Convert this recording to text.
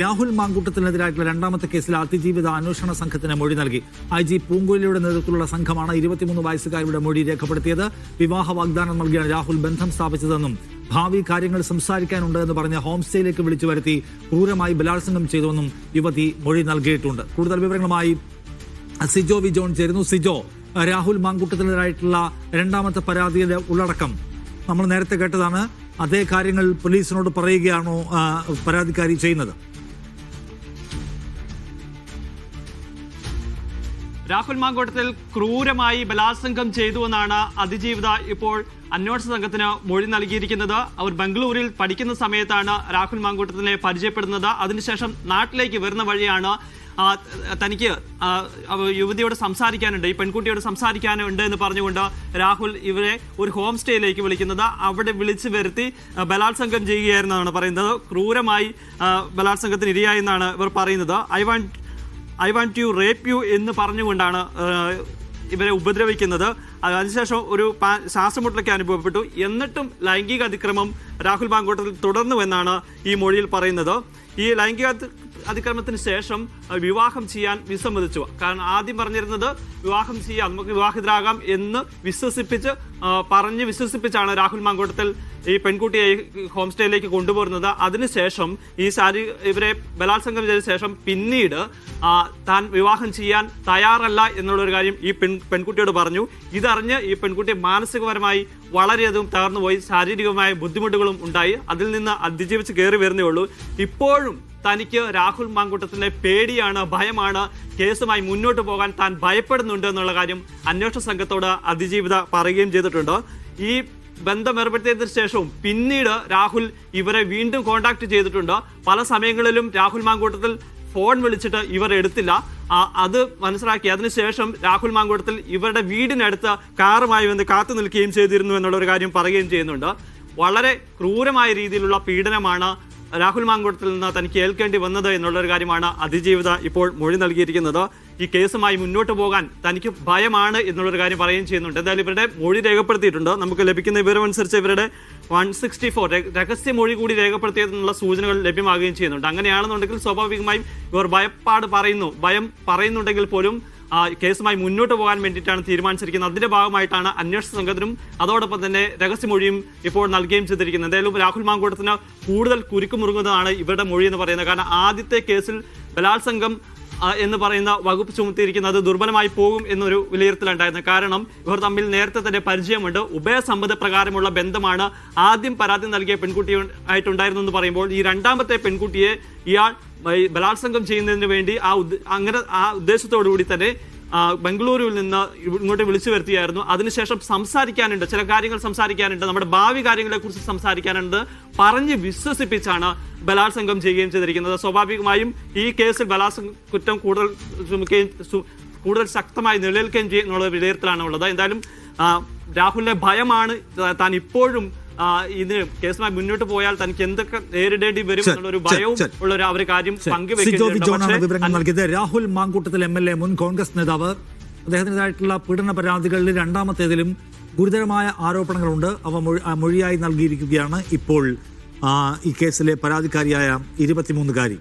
രാഹുൽ മാങ്കൂട്ടത്തിനെതിരായിട്ടുള്ള രണ്ടാമത്തെ കേസിൽ അതിജീവിത അന്വേഷണ സംഘത്തിന് മൊഴി നൽകി. IG പൂങ്കുഴലിയുടെ നേതൃത്വത്തിലുള്ള സംഘമാണ് 23 വയസ്സുകാരുടെ മൊഴി രേഖപ്പെടുത്തിയത്. വിവാഹ വാഗ്ദാനം നൽകിയാണ് രാഹുൽ ബന്ധം സ്ഥാപിച്ചതെന്നും ഭാവി കാര്യങ്ങൾ സംസാരിക്കാനുണ്ട് എന്ന് പറഞ്ഞ് ഹോം സ്റ്റേയിലേക്ക് വിളിച്ചു വരുത്തി ക്രൂരമായി ബലാത്സംഗം ചെയ്തുവെന്നും യുവതി മൊഴി നൽകിയിട്ടുണ്ട്. കൂടുതൽ വിവരങ്ങളുമായി സിജോ വി ജോൺ ചേരുന്നു. സിജോ, രാഹുൽ മാങ്കൂട്ടത്തിനെതിരായിട്ടുള്ള രണ്ടാമത്തെ പരാതിയുടെ ഉള്ളടക്കം നമ്മൾ നേരത്തെ കേട്ടതാണ്. അതേ കാര്യങ്ങൾ പോലീസിനോട് പറയുകയാണോ പരാതിക്കാരി ചെയ്യുന്നത്? രാഹുൽ മാങ്കൂട്ടത്തിൽ ക്രൂരമായി ബലാത്സംഗം ചെയ്തുവെന്നാണ് അതിജീവിത ഇപ്പോൾ അന്വേഷണ സംഘത്തിന് മൊഴി നൽകിയിരിക്കുന്നത്. അവർ ബംഗളൂരിൽ പഠിക്കുന്ന സമയത്താണ് രാഹുൽ മാങ്കൂട്ടത്തിനെ പരിചയപ്പെടുന്നത്. അതിനുശേഷം നാട്ടിലേക്ക് വരുന്ന വഴിയാണ് തനിക്ക് യുവതിയോട് സംസാരിക്കാനുണ്ട്, ഈ പെൺകുട്ടിയോട് സംസാരിക്കാനുണ്ട് എന്ന് പറഞ്ഞുകൊണ്ട് രാഹുൽ ഇവരെ ഒരു ഹോം സ്റ്റേയിലേക്ക് വിളിക്കുന്നത്. അവിടെ വിളിച്ചു വരുത്തി ബലാത്സംഗം ചെയ്യുകയായിരുന്നാണ് പറയുന്നത്. ക്രൂരമായി ബലാത്സംഗത്തിന് ഇരയായി എന്നാണ് ഇവർ പറയുന്നത്. I want to rape you എന്ന് പറഞ്ഞുകൊണ്ടാണ് ഇവരെ ഉപദ്രവിക്കുന്നത്. അതിനുശേഷം ഒരു ശ്വാസമുട്ടലൊക്കെ അനുഭവപ്പെട്ടു. എന്നിട്ടും ലൈംഗിക അതിക്രമം രാഹുൽ മാങ്കൂട്ടത്തിൽ തുടർന്നുവെന്നാണ് ഈ മൊഴിയിൽ പറയുന്നത്. ഈ ലൈംഗിക അതിക്രമത്തിന് ശേഷം വിവാഹം ചെയ്യാൻ വിസമ്മതിച്ചു. കാരണം ആദ്യം പറഞ്ഞിരുന്നത് വിവാഹം ചെയ്യാം, നമുക്ക് വിവാഹിതരാകാം എന്ന് വിശ്വസിപ്പിച്ചാണ് രാഹുൽ മാങ്കൂട്ടത്തിൽ ഈ പെൺകുട്ടിയെ ഹോം സ്റ്റേയിലേക്ക് കൊണ്ടുപോരുന്നത്. അതിനുശേഷം ഇവരെ ബലാത്സംഗം ചെയ്ത ശേഷം പിന്നീട് താൻ വിവാഹം ചെയ്യാൻ തയ്യാറല്ല എന്നുള്ളൊരു കാര്യം ഈ പെൺകുട്ടിയോട് പറഞ്ഞു. ഇതറിഞ്ഞ് ഈ പെൺകുട്ടി മാനസികപരമായി വളരെയധികം തകർന്നുപോയി, ശാരീരികമായ ബുദ്ധിമുട്ടുകളും ഉണ്ടായി. അതിൽ നിന്ന് അതിജീവിച്ച് കയറി വരുന്നേ ഉള്ളൂ. ഇപ്പോഴും തനിക്ക് രാഹുൽ മാങ്കൂട്ടത്തിലെ പേടിയാണ്, ഭയമാണ്, കേസുമായി മുന്നോട്ട് പോകാൻ താൻ ഭയപ്പെടുന്നുണ്ട് എന്നുള്ള കാര്യം അന്വേഷണ സംഘത്തോട് അതിജീവിത പറയുകയും ചെയ്തിട്ടുണ്ട്. ഈ ബന്ധം ഏർപ്പെടുത്തിയതിനു ശേഷവും പിന്നീട് രാഹുൽ ഇവരെ വീണ്ടും കോൺടാക്ട് ചെയ്തിട്ടുണ്ട്. പല സമയങ്ങളിലും രാഹുൽ മാങ്കൂട്ടത്തിൽ ഫോൺ വിളിച്ചിട്ട് ഇവർ എടുത്തില്ല. അത് മനസ്സിലാക്കി അതിനുശേഷം രാഹുൽ മാങ്കൂട്ടത്തിൽ ഇവരുടെ വീടിനടുത്ത് കാറുമായി വന്ന് കാത്തു നിൽക്കുകയും ചെയ്തിരുന്നു എന്നുള്ള ഒരു കാര്യം പറയുകയും ചെയ്യുന്നുണ്ട്. വളരെ ക്രൂരമായ രീതിയിലുള്ള പീഡനമാണ് രാഹുൽ മാങ്കൂട്ടത്തിൽ നിന്ന് തനിക്ക് ഏൽക്കേണ്ടി വന്നത് എന്നുള്ളൊരു കാര്യമാണ് അതിജീവിത ഇപ്പോൾ മൊഴി നൽകിയിരിക്കുന്നത്. ഈ കേസുമായി മുന്നോട്ട് പോകാൻ തനിക്ക് ഭയമാണ് എന്നുള്ളൊരു കാര്യം പറയുകയും ചെയ്യുന്നുണ്ട്. എന്തായാലും ഇവരുടെ മൊഴി രേഖപ്പെടുത്തിയിട്ടുണ്ട്. നമുക്ക് ലഭിക്കുന്ന വിവരമനുസരിച്ച് ഇവരുടെ 164 രഹസ്യ മൊഴി കൂടി രേഖപ്പെടുത്തിയതെന്നുള്ള സൂചനകൾ ലഭ്യമാകുകയും ചെയ്യുന്നുണ്ട്. അങ്ങനെയാണെന്നുണ്ടെങ്കിൽ സ്വാഭാവികമായും ഇവർ ഭയം പറയുന്നുണ്ടെങ്കിൽ പോലും കേസുമായി മുന്നോട്ട് പോകാൻ വേണ്ടിയിട്ടാണ് തീരുമാനിച്ചിരിക്കുന്നത്. അതിന്റെ ഭാഗമായിട്ടാണ് അന്വേഷണ സംഘത്തിനും അതോടൊപ്പം തന്നെ രഹസ്യമൊഴിയും ഇപ്പോൾ നൽകുകയും ചെയ്തിരിക്കുന്നത്. എന്തായാലും രാഹുൽ മാങ്കൂട്ടത്തിന് കൂടുതൽ കുരുക്കുമുറുങ്ങുന്നതാണ് ഇവരുടെ മൊഴി എന്ന് പറയുന്നത്. കാരണം ആദ്യത്തെ കേസിൽ ബലാത്സംഗം എന്ന് പറയുന്ന വകുപ്പ് ചുമത്തിയിരിക്കുന്നത് ദുർബലമായി പോകും എന്നൊരു വിലയിരുത്തലുണ്ടായിരുന്നു. കാരണം ഇവർ തമ്മിൽ നേരത്തെ തന്നെ പരിചയമുണ്ട്, ഉഭയസമ്മത പ്രകാരമുള്ള ബന്ധമാണ് ആദ്യം പരാതി നൽകിയ പെൺകുട്ടിയായിട്ടുണ്ടായിരുന്നു എന്ന് പറയുമ്പോൾ ഈ രണ്ടാമത്തെ പെൺകുട്ടിയെ ഇയാൾ ബലാത്സംഗം ചെയ്യുന്നതിന് വേണ്ടി ആ ഉദ്ദേശത്തോടുകൂടി തന്നെ ബംഗളൂരുവിൽ നിന്ന് ഇങ്ങോട്ട് വിളിച്ചു വരുത്തിയായിരുന്നു. അതിനുശേഷം സംസാരിക്കാനുണ്ട്, ചില കാര്യങ്ങൾ സംസാരിക്കാനുണ്ട്, നമ്മുടെ ഭാവി കാര്യങ്ങളെക്കുറിച്ച് സംസാരിക്കാനുണ്ട് പറഞ്ഞ് വിശ്വസിപ്പിച്ചാണ് ബലാത്സംഗം ചെയ്യുകയും ചെയ്തിരിക്കുന്നത്. സ്വാഭാവികമായും ഈ കേസിൽ ബലാത്സംഗ കുറ്റം കൂടുതൽ ശക്തമായി നിലനിൽക്കുകയും ചെയ്യും എന്നുള്ള വിലയിരുത്തലാണ് ഉള്ളത്. എന്തായാലും രാഹുലിന്റെ ഭയമാണ് താൻ ഇപ്പോഴും ഇതിന് കേസുമായി മുന്നോട്ട് പോയാൽ തനിക്ക് എന്തൊക്കെ നേരിടേണ്ടി വരും എന്നുള്ള ഒരു ഭയവും ഉള്ള ഒരു കാര്യം പങ്കുവെക്കുന്നത്. രാഹുൽ മാങ്കൂട്ടത്തിൽ MLA, മുൻ കോൺഗ്രസ് നേതാവ്, അദ്ദേഹത്തിനെതിരായിട്ടുള്ള പീഡന പരാതികളിൽ രണ്ടാമത്തേതിലും ഗുരുതരമായ ആരോപണങ്ങളുണ്ട്. അവ മൊഴിയായി നൽകിയിരിക്കുകയാണ് ഇപ്പോൾ ഈ കേസിലെ പരാതിക്കാരിയായ 23-കാരി.